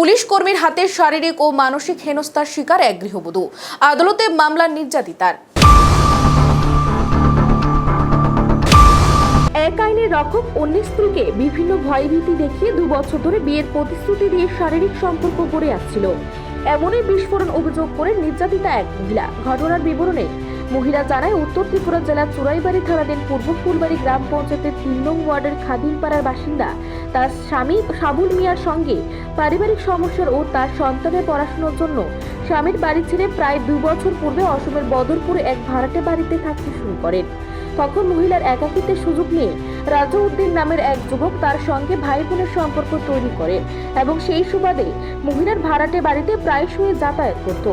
Police কর্মীর হাতে শারীরিক ও মানসিক হেনস্থার শিকার এক গৃহবধূ। আদালতে মামলা নির্যাতিতার। এক আইনের রক্ষক অন্য স্ত্রীকে বিভিন্ন ভয়ভীতি দেখিয়ে 2 বছর ধরে বিয়ের প্রতিশ্রুতি দিয়ে শারীরিক সম্পর্ক গড়ে আসছিল। এমনই বিস্ফোরণ অভিযোগ করে নির্যাতিতা এক মহিলা। ঘটনার বিবরণে মহিলা জানায়, উত্তর ত্রিপুরা জেলার চুরাইবাড়ি থানাধীন পূর্ব ফুলবাড়ি গ্রাম পঞ্চায়েতের 3 নং ওয়ার্ডের খাদিমপাড়ার বাসিন্দা তার স্বামী সাবুল মিয়ার সঙ্গে পারিবারিক সমস্যার ও তার সন্তানের পড়াশোনার জন্য স্বামীর বাড়ি ছেড়ে প্রায় 2 বছর পূর্বে অসমের বদরপুরে এক ভাড়াটে বাড়িতে থাকতে শুরু করেন। তখন মহিলার একাকিত্বের সুযোগ নিয়ে রাজু উদ্দিন নামের এক যুবক তার সঙ্গে ভাই বোনের সম্পর্ক তৈরি করে এবং সেই সুবাদে মহিলার ভাড়াটে বাড়িতে প্রায়শই যাতায়াত করত।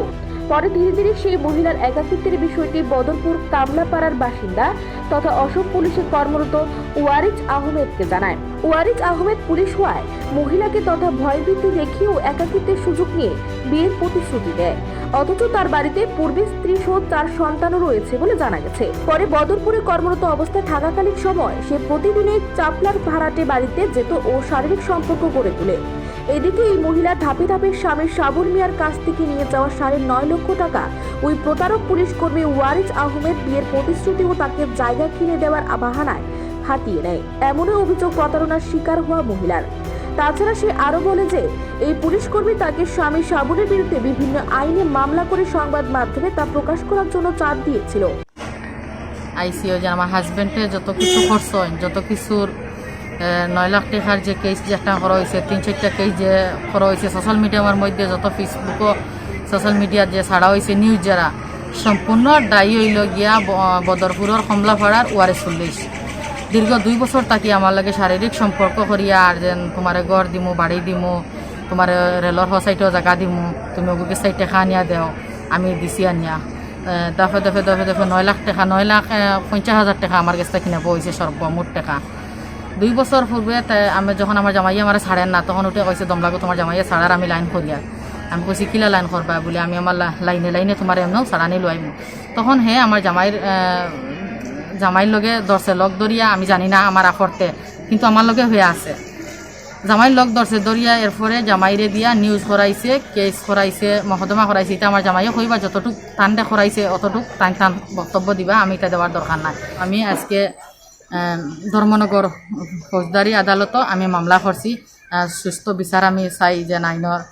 পরে ধীরে ধীরে সেই মহিলার একাকিত্বের বিষয়টি বদরপুর কামলাপাড়ার বাসিন্দা তথা অসম পুলিশে কর্মরত ওয়ারিজ আহমেদকে জানায়। ওয়ারিজ আহমেদ পুলিশ হওয়ায় মহিলাকে তথা ভয়ভীতি দেখিয়েও একাকিত্বের সুযোগ নিয়ে বিয়ের প্রতিশ্রুতি দেয়। অথচ তার বাড়িতে পূর্বে স্ত্রী সহ 4 সন্তানও রয়েছে বলে জানা গেছে। পরে বদরপুরে কর্মরত অবস্থায় থাকাকালীন সময় সে প্রতিদিনই চাপলার ভাড়াটে বাড়িতে যেত ও শারীরিক সম্পর্ক গড়ে তোলে। এদিকে এই মহিলা ধাপে ধাপে স্বামী সাবুল মিয়ার কাছ থেকে নিয়ে যাওয়া 9.5 লক্ষ টাকা ওই প্রতারক পুলিশ কর্মী ওয়ারিজ আহমেদ বিয়ের প্রতিশ্রুতি ও তাকে জায়গা কিনে দেওয়ার বাহানায় হাতিয়ে নেয়। এমনই অভিযোগ প্রতারণার শিকার হওয়া মহিলার। তাছাড়া সে আরো বলে যে এই পুলিশ কর্মী তাকে স্বামী সাবুলের বিরুদ্ধে বিভিন্ন আইনে মামলা করে সংবাদ মাধ্যমে তা প্রকাশ করার জন্য চাপ দিয়েছিল। আইসিও যে আমার হাজবেন্ডে যত কিছু খরচ হয়, যত কিছুর 9 লাখ টাকার যে কেস যেটা করা হয়েছে, 3-4টা কেস যে করা হয়েছে সোশ্যাল মিডিয়ার মধ্যে, যত ফেসবুকও সোশ্যাল মিডিয়ার যে ছাড়া হয়েছে নিউজ যারা সম্পূর্ণ দায়ী হইল গিয়া বদরপুরের কমলাপাড়ার ওয়ারিস পুলিশ। দীর্ঘ 2 বছর তাকি আমার লাগে শারীরিক সম্পর্ক করিয়া আর যেন তোমার ঘর দিমু, বাড়ি দিমু, তোমার রেলর সাইডেও জায়গা দিমু, তুমি ওগুকে সাইড টাকা আনিয়া দেও, আমি দিছি আনিয়া দফে 9 লাখ টাকা, 9,50,000 টাকা আমার কাছে কিনা পয়সা সর্বমোট টাকা। 2 বছর পূর্বে আমি যখন আমার জামাইয়া আমার ছাড়েন না, তখন উঠে কইছে দমলাগো তোমার জামাইয়া ছাড়ার আমি লাইন করিয়া। আমি কইছি কিলা লাইন করবা বলে, আমি আমার লাইনে তোমার এমনও ছাড়ানি লইমু। তখন হে আমার জামাইর লগে ধরছে, লগ দরিয়া আমি জানি না আমার আফরতে, কিন্তু আমার লগে হয়ে আছে। জামাইর লগ ধরছে দরিয়া, এরপরে জামাইরে দিয়া নিউজ করাইছে, কেস করাইছে, মকদ্দমা করাইছে। এটা আমার জামাইও কইবা যতটুক টানতে করাইছে অতটুক টান বক্তব্য দিবা, আমি এটা দেওয়ার দরকার নাই। আমি আজকে ধর্মনগর ফৌজদারি আদালতও আমি মামলা করছি। সুস্থ বিচার আমি চাই যে আইনের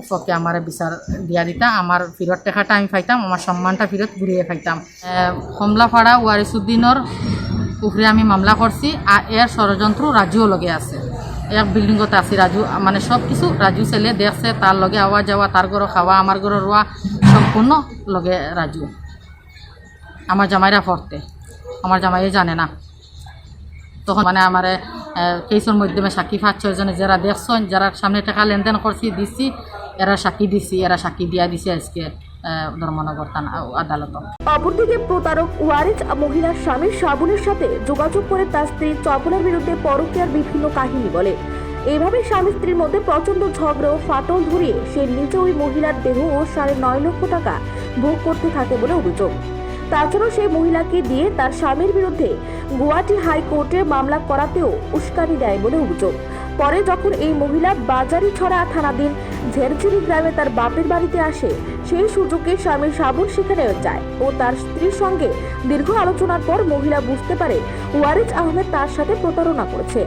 পক্ষে আমার বিচার দিয়া দিতা, আমার ফেরত টাকাটা আমি পাইতাম, আমার সম্মানটা ফেরত ঘুরিয়ে পাইতাম। কমলাপাড়া ওয়ারিসুদ্দিনের উপরে আমি মামলা করছি। আর এর ষড়যন্ত্র রাজুও লগে আছে, এক বিল্ডিংতে আছে রাজু, মানে সব কিছু রাজু ছেলে দেখছে, তার লগে আওয়া যাওয়া, তার ঘর খাওয়া, আমার ঘর রোয়া, সম্পূর্ণ লগে রাজু। আমার জামাইরা পড়তে, আমার জামাইয়ে জানে না। তখন মানে আমার কেসের মাধ্যমে সাক্ষী 5-6 জনে যারা দেখছেন, যারা সামনে টাকা লেনদেন করছি দিছি, এরা সাক্ষী দিছি, এরা সাক্ষী দিয়া দিছে আজকে ধর্মনগর থানা আদালত। অপরদিকে প্রতারক ওয়ারিজ মহিলার স্বামী সাবুলের সাথে যোগাযোগ করে তার স্ত্রী চপলের বিরুদ্ধে পরকীয়ার বিভিন্ন কাহিনী বলে। এইভাবে স্বামী স্ত্রীর মধ্যে প্রচন্ড ঝগড়া ও ফাটল ধরিয়ে সে নিজে ওই মহিলার দেহ ও 9.5 লক্ষ টাকা ভোগ করতে থাকে বলে অভিযোগ। তাছাড়াও সেই মহিলাকে দিয়ে তার স্বামীর বিরুদ্ধে গুয়াহাটি হাইকোর্টে মামলা করাতেও উস্কানি দেয় বলে অভিযোগ। পরে যখন এই মহিলা বাজারিছড়া থানাধীন ঝেরঝিরি গ্রামে তার বাপের বাড়িতে আসে, সেই সুযোগে স্বামী সাবুল সেখানে যায় ও তার স্ত্রীর সঙ্গে দীর্ঘ আলোচনার পর মহিলা বুঝতে পারে ওয়ারিজ আহমেদ তার সাথে প্রতারণা করেছে।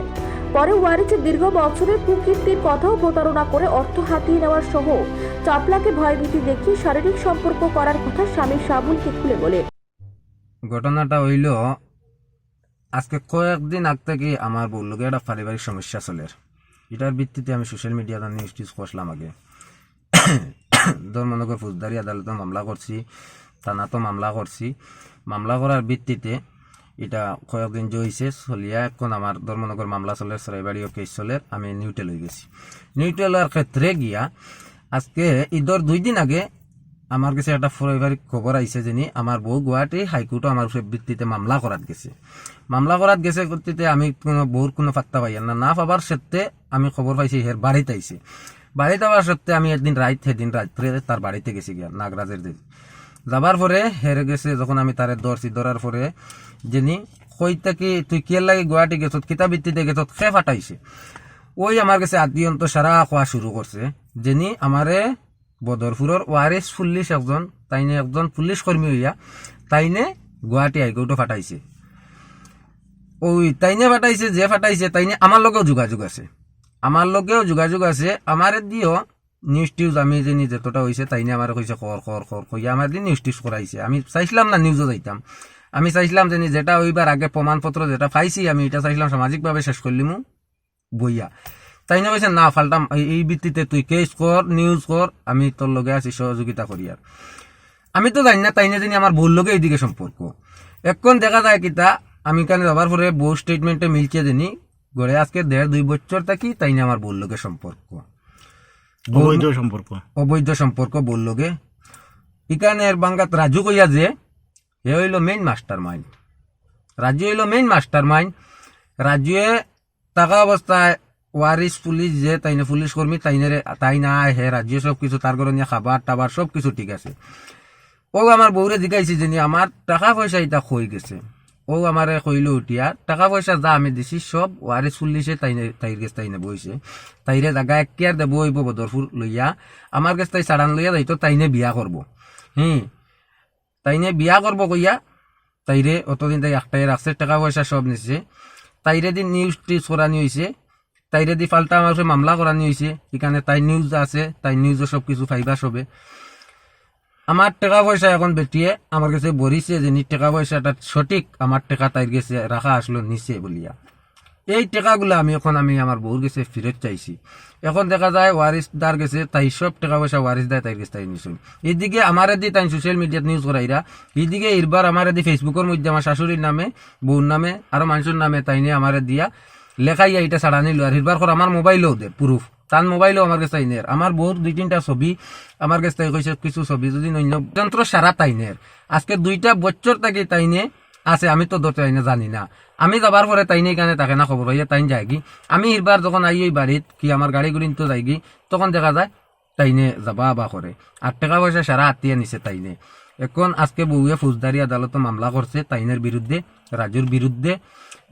পরে ওয়ারিজের দীর্ঘ বছরের কুকীর্তির কথাও প্রতারণা করে অর্থ হাতিয়ে নেওয়ার সহ চাপলাকে ভয়ভীতি দেখিয়ে শারীরিক সম্পর্ক করার কথা স্বামী সাবুলকে খুলে বলে। ঘটনাটা হইল আজকে কয়েকদিন আগ থেকে আমার বউর লগে একটা পারিবারিক সমস্যা চলে। এটার ভিত্তিতে আমি সোশ্যাল মিডিয়াতে নিউজ টিউজ করলাম। আগে ধর্মনগর ফৌজদারি আদালতে মামলা করছি, থানাতেও মামলা করছি। মামলা করার ভিত্তিতে এটা কয়েকদিন জয়ছে চলিয়া, এখন আমার ধর্মনগর মামলা চলে, চরাইবাড়িও কেস চলে। আমি নিউটেল হয়ে গেছি। নিউটেলের ক্ষেত্রে গিয়া আজকে ঈদের 2 দিন আগে আমার কাছে একটা পারিবারিক খবর আইছে যে আমার বউ গুয়াহাটি হাইকোর্টে আমার ভিত্তিতে মামলা করাত গেছে। মামলা করাত গেছে ভিত্তিতে আমি কোনো বউর কোনো পাত্তা পাই না পাবার সত্ত্বে আমি খবর পাইছি হের বাড়িতে আইছে। বাড়িতে আবার সত্ত্বে আমি সেদিন রাত্রে তার বাড়িতে গেছি গিয়া নাগরাজের দিন যাবার পরে হেরে গেছে। যখন আমি তারে ধরার পরে যিনি কইতা কি তুই কিয়ার লাগে গুয়াহাটি গেছত, কিতা ভিত্তিতে গেছত, খে ফাটাইছে। ওই আমার কাছে আত্মীয়ন্ত সারা খোয়া শুরু করছে যেনি আমারে বদরপুরের ওয়ারিস পুলিশ একজন তাইনে একজন পুলিশ কর্মী হইয়া তাইনে গুয়াহাটি হাইকোর্টে ফাটাইছে। ওই তাইনে ফাটাইছে, যে ফাটাইছে তাইনে আমার লগেও যোগাযোগ আছে, আমারে দিও নিউজ টিউজ আমি জানি যতটা হয়েছে তাইনে আমার কইছে কর কইয়া আমার দিয়ে নিউজ টিউজ করাইছে। আমি চাইছিলাম না নিউজও যাইতাম, আমি চাইছিলাম জানি যেটা ওইবার আগে প্রমাণপত্র যেটা পাইছি আমি এটা চাইছিলাম সামাজিকভাবে শেষ করলিমু বইয়া। তাইনে কইছে না ফালতাম, এই ভিত্তিতে তুই কেস কর, নিউজ কর, আমি তোর লগে আছি সহযোগিতা করি। আর আমি তো জানি না তাইনে জানি আমার বউর লগে এইদিকে সম্পর্ক। এখন দেখা যায় কিতা আমি কানে যাবার পরে বউ স্টেটমেন্টে মিলছে জানি গড়ে আজকে 1.5-2 বছর থাকি তাইনে আমার বউর লগে সম্পর্ক, অবৈধ সম্পর্ক বউর লগে। ইকানের বাঙ্গাত রাজু কইয়া যে এ হইল মেইন মাস্টার মাইন্ড, রাজুয়ে থাকা অবস্থায় ওয়ারিস পুলিশ যে তাইনে পুলিশ কর্মী তাই না হে রাজুয়ে সব কিছু তার ঘরে নিয়ে খাবার টাবার সব কিছু ঠিক আছে। ও আমার বউরে জিগাইছে যে আমার টাকা পয়সা এটা কই গেছে, ও আমার কইল উঠিয়া টাকা পয়সা যা আমি দিছি সব ওয়ারিস পুলিশে তাইর গেছে তাইনে বইছে, তাইরে জায়গা এক কেয়ার দেবো হইব বদরপুর লইয়া আমার কাছে তাই সাড়ান লইয়া যাইতো তাইনে বিয়া করবো। তাইনে বিয়া করবো কইয়া তাইরে অতদিন তাই একটাই রাখছে, টাকা পয়সা সব নিছে। তাইরে দিন নিউজ টিউজ করানি হয়েছে, তাইরে দি ফাল্টা আমার মামলা করানি হয়েছে। এখানে তাই নিউজ আছে, তাই নিউজও সব কিছু ফাইবা সবে। আমার টাকা পয়সা এখন বেটিয়ে আমার কাছে বরিছে যে টাকা পয়সাটা সঠিক আমার টাকা তাইর গেছে রাখা আসলো নিচে বলিয়া। এই টাকাগুলো আমি আমার বউর গেছে ফেরত চাইছি। এখন দেখা যায় ওয়ারিস দার গেছে তাই সব টাকা পয়সা ওয়ারিস দেয় তাই গেছে তাই নিশুন। এইদিকে আমার দি তাই সোশ্যাল মিডিয়াত নিউজ করাইরা, এইদিকে এরবার আমার দি ফেসবুকের মধ্যে আমার শাশুড়ির নামে, বউর নামে, আরো মানুষের নামে তাইনে আমার দিয়া লেখাইয়া এটা ছাড়া নিল। আর এরবার করে আমার মোবাইলও দে প্রুফ, তার মোবাইলও আমার কাছে তাইনের, আমার বহুত 2-3টা ছবি আমার কাছে তাই কইছে, কিছু ছবি যদি অন্য যন্ত্র সারা তাইনের। আজকে 2টা বছর থেকে তাইনে আছে, আমি তো ধরতে তাইনে জানি না। আমি যাবার পরে তাইনে এখানে তাকে না খবর হইয়া তাইন যায়গি। আমি এবার যখন আই এই বাড়িত কি আমার গাড়ি গুড়ি তো যাইগি, তখন দেখা যায় তাইনে যাবা বা করে। আর টাকা পয়সা সারা হাতিয়ে নিছে তাইনে। এখন আজকে বউয়ে ফৌজদারি আদালতে মামলা করছে তাইনের বিরুদ্ধে, রাজুর বিরুদ্ধে।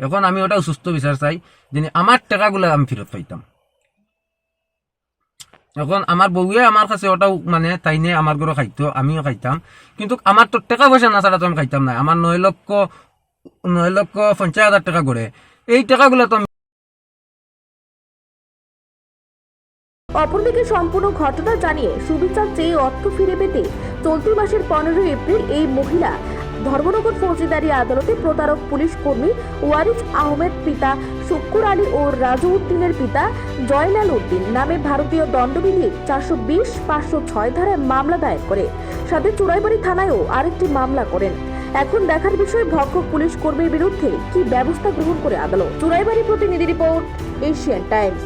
এখন আমি ওটাও সুস্থ বিচার চাই যে আমার টাকাগুলো আমি ফেরত পাইতাম। এখন আমার বউয়ে আমার কাছে ওটাও মানে তাইনে আমার ঘরে খাইতো, আমিও খাইতাম, কিন্তু আমার তো টাকা পয়সা না ছাড়া তো আমি খাইতাম না। আমার 9,50,000 টাকা করে, এই টাকাগুলো তো অপরদিকে সম্পূর্ণ ঘটনা জানিয়ে সুবিচার চেয়ে অর্থ ফিরে পেতে চলতি মাসের 15 এপ্রিল এই মহিলা ধর্মনগর ফৌজদারি আদালতে প্রতারক পুলিশ কর্মী ওয়ারিস আহমেদ পিতা শুক্কুর আলী ও রাজু উদ্দিনের পিতা জয়লাল উদ্দিন নামে ভারতীয় দণ্ডবিধির 420-506 ধারায় মামলা দায়ের করে, সাথে চুড়াইবাড়ি থানায়ও আরেকটি মামলা করেন। এখন দেখার বিষয় ভক্ষক পুলিশ কর্মীর বিরুদ্ধে কি ব্যবস্থা গ্রহণ করে আদালত। চুড়াইবাড়ি প্রতিনিধি রিপোর্ট, এশিয়ান টাইমস।